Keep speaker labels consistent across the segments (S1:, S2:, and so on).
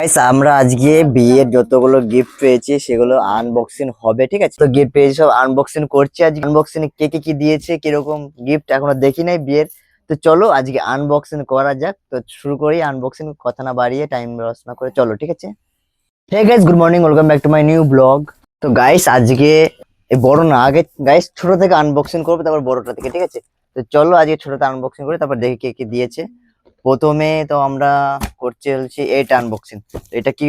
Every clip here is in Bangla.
S1: গাইস আমরা আজকে বিয়ের যতগুলো গিফট পেয়েছি সেগুলো আনবক্সিং হবে, ঠিক আছে? তো গিফট পেয়েছি সব আনবক্সিং করছি। আজকে আনবক্সিং কে কে কি দিয়েছে, কিরকম গিফট এখনো দেখি নাই বিয়ের। তো চলো আজকে আনবক্সিং করা যাক। তো শুরু করি আনবক্সিং, কথা না বাড়িয়ে, টাইম লস না করে চলো, ঠিক আছে? Hey guys, good morning, welcome back to my new blog. তো গাইস আজকে এই বড় না, আগে গাইস ছোট থেকে আনবক্সিং করবো, তারপর বড়টা থেকে, ঠিক আছে? তো চলো আজকে ছোটটা আনবক্সিং করি, তারপর দেখি কে কে দিয়েছে। প্রথমে তো আমরা করছি হচ্ছে এটা আনবক্সিং। এটা কি?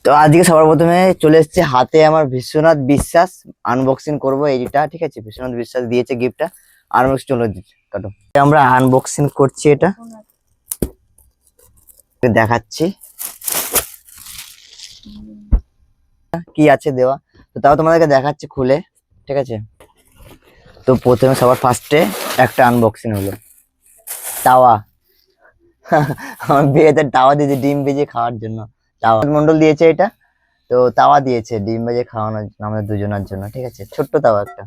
S1: তো আজকে সবার প্রথমে চলে এসেছে হাতে আমার বিশ্বনাথ বিশ্বাস, আনবক্সিং করব এইটা, ঠিক আছে? বিশ্বনাথ বিশ্বাস দিয়েছে গিফটটা, আনবক্সিং চলে দিচ্ছে কাটো। আমরা আনবক্সিং করছি, এটা দেখাচ্ছি কি আছে দেওয়া। তো তাও তোমাদেরকে দেখাচ্ছি খুলে, ঠিক আছে? তো প্রথমে সবার ফার্স্টে একটা আনবক্সিং হলো তাওয়া। আমার বিয়েতে তাওয়া দিয়েছে ডিম ভেজে খাওয়ার জন্য। তাওয়া মন্ডল দিয়েছে এটা। তো তাওয়া দিয়েছে ডিম ভেজে খাওয়ানোর জন্য আমাদের দুজনের জন্য, ঠিক আছে? ছোট্ট তাওয়া একটা।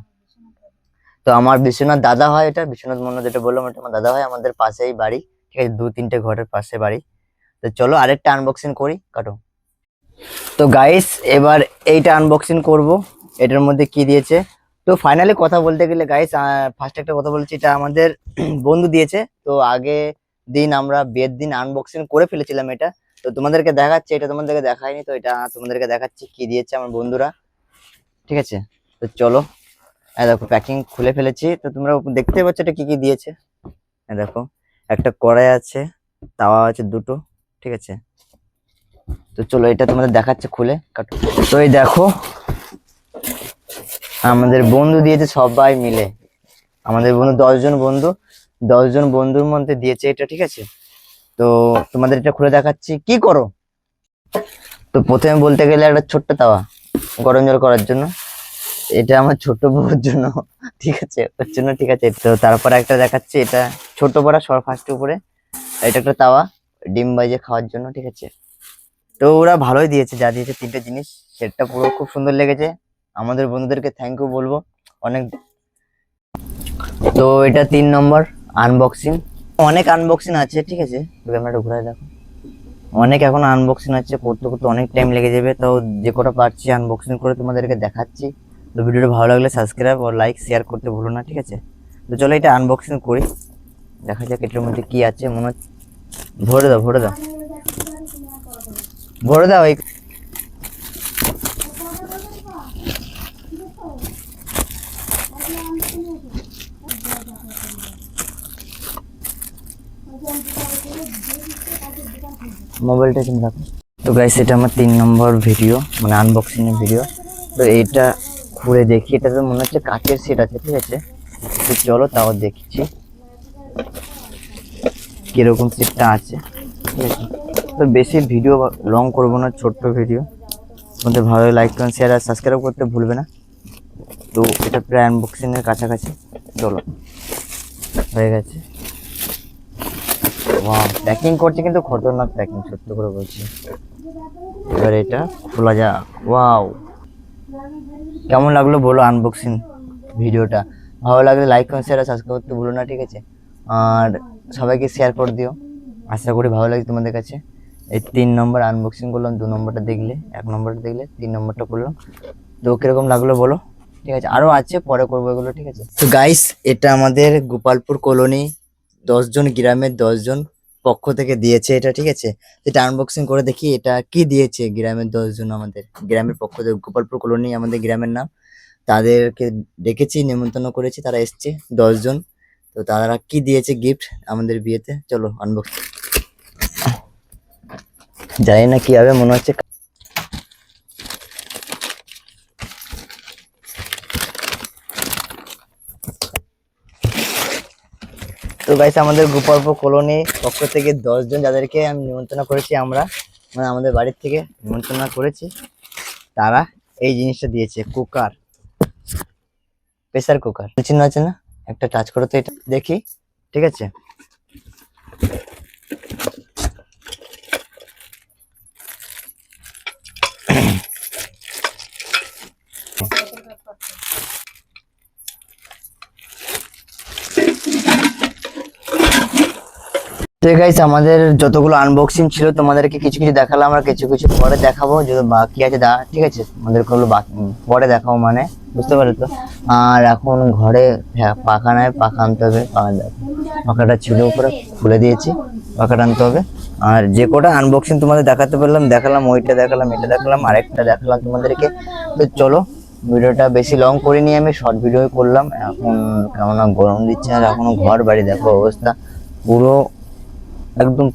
S1: তো আমার বিশ্বনাথ দাদা হয়, এটা বিশ্বনাথ মন্ডল যেটা বললাম এটা আমার দাদা হয়, আমাদের পাশেই বাড়ি, ঠিক আছে? 2-3টে ঘরের পাশে বাড়ি। তো চলো আরেকটা আনবক্সিং করি, কাটো। তো গাইস এবার এইটা আনবক্সিং করব, এটার মধ্যে কি দিয়েছে। তো ফাইনালি কথা বলতে গেলে গাইস, ফার্স্ট একটা কথা বলছি, এটা আমাদের বন্ধু দিয়েছে। তো আগে দিন আমরা বিয়ের দিন আনবক্সিং করে ফেলেছিলাম এটা। তো তোমাদেরকে দেখাচ্ছি, এটা তোমাদেরকে দেখাইনি, তো এটা তোমাদেরকে দেখাচ্ছি কি দিয়েছে আমার বন্ধুরা, ঠিক আছে? তো চলো, এই দেখো প্যাকিং খুলে ফেলেছি। তো তোমরা দেখতে পাচ্ছ এটা কি কি দিয়েছে। এই দেখো একটা কড়াই আছে, তাওয়া আছে দুটো, ঠিক আছে? তো চলো এটা তোমাদের দেখাচ্ছে খুলে, কাটো। তো এই দেখো আমাদের বন্ধু দিয়েছে সবাই মিলে, আমাদের বন্ধু 10 জন বন্ধু, 10 জন বন্ধুর মধ্যে দিয়েছে এটা, ঠিক আছে? তো তোমাদের এটা খুলে দেখাচ্ছি, কি করো। তো প্রথমে বলতে গেলে একটা ছোট্ট তাওয়া গরম জল করার জন্য, এটা আমার ছোট বউর জন্য, ঠিক আছে? ওর জন্য, ঠিক আছে? তো তারপর একটা দেখাচ্ছি, এটা ছোট বড়া সর ফার্স্ট উপরে, এটা একটা তাওয়া ডিম ভাজে খাওয়ার জন্য, ঠিক আছে? তো ওরা ভালোই দিয়েছে, যা দিয়েছে 3টে জিনিস, সেটটা পুরো খুব সুন্দর লেগেছে। আমাদের বন্ধুদেরকে থ্যাংক ইউ বলবো অনেক। তো এটা 3 নম্বর আনবক্সিং। অনেক আনবক্সিং আছে, ঠিক আছে? ক্যামেরাটা ঘুরাই দেখো, অনেক এখন আনবক্সিং আছে, করতে করতে অনেক টাইম লেগে যাবে। তো যে কটা পারছি আনবক্সিং করে তোমাদেরকে দেখাচ্ছি। তো ভিডিওটা ভালো লাগলে সাবস্ক্রাইব ও লাইক শেয়ার করতে ভুলো না, ঠিক আছে? তো চলো এটা আনবক্সিং করি, দেখা যাক এটার মধ্যে কি আছে। মনে হচ্ছে ভরে দাও, ভরে দাও, ভরে দাও এই। মোবাইলটা তুমি রাখো। তো গাইস এটা আমার 3 নম্বর ভিডিও, মানে আনবক্সিং এর ভিডিও। তো এইটা খুলে দেখি, এটা তো মনে হচ্ছে কাচের সেট আছে, ঠিক আছে? তো চলো তাও দেখছি কিরকম সেটটা আছে, ঠিক আছে? তো বেশি ভিডিও লং করবো না, ছোট্ট ভিডিও। তোমাদের ভালো লাইক কমেন্ট শেয়ার আর সাবস্ক্রাইব করতে ভুলবে না। তো এটা প্রায় আনবক্সিং এর কাছাকাছি, চলো হয়ে গেছে। ওয়াও, প্যাকিং করছে কিন্তু খতরনাক প্যাকিং, সত্য করে বলছি। এবার এটা খোলা যাক। ওয়াও, কেমন লাগলো বলো আনবক্সিং ভিডিওটা? ভালো লাগলে লাইক কমেন্ট শেয়ার আর সাবস্ক্রাইব করতে ভুলো না, ঠিক আছে? আর সবাইকে শেয়ার করে দিও, আশা করি ভালো লাগে তোমাদের কাছে। এই 3 নম্বর আনবক্সিং করলাম, 2 নম্বরটা দেখলে, 1 নম্বরটা দেখলে, 3 নম্বরটা করলাম। তো কিরকম লাগলো বলো, ঠিক আছে? আরো আছে, পরে করবো এগুলো, ঠিক আছে? তো গাইস এটা আমাদের গোপালপুর কলোনি 10 জন গ্রামের 10 জন পক্ষ থেকে দিয়েছে এটা, ঠিক আছে? এটা আনবক্সিং করে দেখি এটা কি দিয়েছে। গ্রামের 10 জন, আমাদের গ্রামের পক্ষ থেকে, গোপালপুর কলোনি আমাদের গ্রামের নাম। তাদেরকে ডেকেছি, নিমন্ত্রণ করেছি, তারা এসছে 10 জন। তো তারা কি দিয়েছে গিফট আমাদের বিয়েতে, চলো আনবক্স। জানি না কি হবে, মনে হচ্ছে। তো গাইস আমাদের গোপালপুর কলোনি পক্ষ থেকে 10 জন যাদেরকে আমি নিমন্ত্রণ করেছি, আমরা মানে আমাদের বাড়ির থেকে নিমন্ত্রণ করেছি, তারা এই জিনিসটা দিয়েছে, কুকার, প্রেসার কুকার। চিহ্ন আছে না, একটা টাচ করো তো এটা দেখি, ঠিক আছে? তো গাইস আমাদের যতগুলো আনবক্সিং ছিল তোমাদেরকে কিছু কিছু দেখালাম, আমরা কিছু কিছু পরে দেখাবো, যদি বাকি আছে ঠিক আছে, আমাদের গুলো পরে দেখাবো, মানে বুঝতে পারলে তো। আর এখন ঘরে পাখা নাই, পাখা আনতে হবে, পাখাটা ছিল উপরে খুলে দিয়েছি, পাখাটা আনতে হবে। আর যে কটা আনবক্সিং তোমাদের দেখাতে পারলাম দেখালাম, ওইটা দেখালাম, এটা দেখালাম, আরেকটা দেখালাম তোমাদেরকে। তো চলো ভিডিওটা বেশি লং করিনি, আমি শর্ট ভিডিও করলাম। এখন কেমন গরম দিচ্ছে, আর এখনো ঘর বাড়ি দেখো অবস্থা পুরো একদম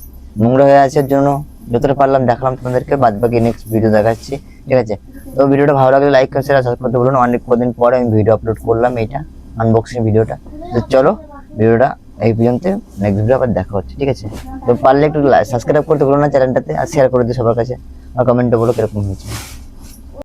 S1: নোংরা হয়ে আছে, এর জন্য যতটা পারলাম দেখালাম তোমাদেরকে, বাদ বাকি নেক্সট ভিডিও দেখাচ্ছি, ঠিক আছে। তো ভিডিওটা ভালো লাগলে লাইক করে শেয়ার সাবস্ক্রাইব করতে বলুন, অনেক কদিন পরে আমি ভিডিও আপলোড করলাম এইটা আনবক্সিং ভিডিওটা। তো চলো ভিডিওটা এই পর্যন্ত, নেক্সট ভিডিও আবার দেখা হচ্ছে, ঠিক আছে। তো পারলে একটু সাবস্ক্রাইব করতে বলো না চ্যানেলটাতে, আর শেয়ার করে দিও সবার কাছে, আর কমেন্টে বলো কিরকম হয়েছে।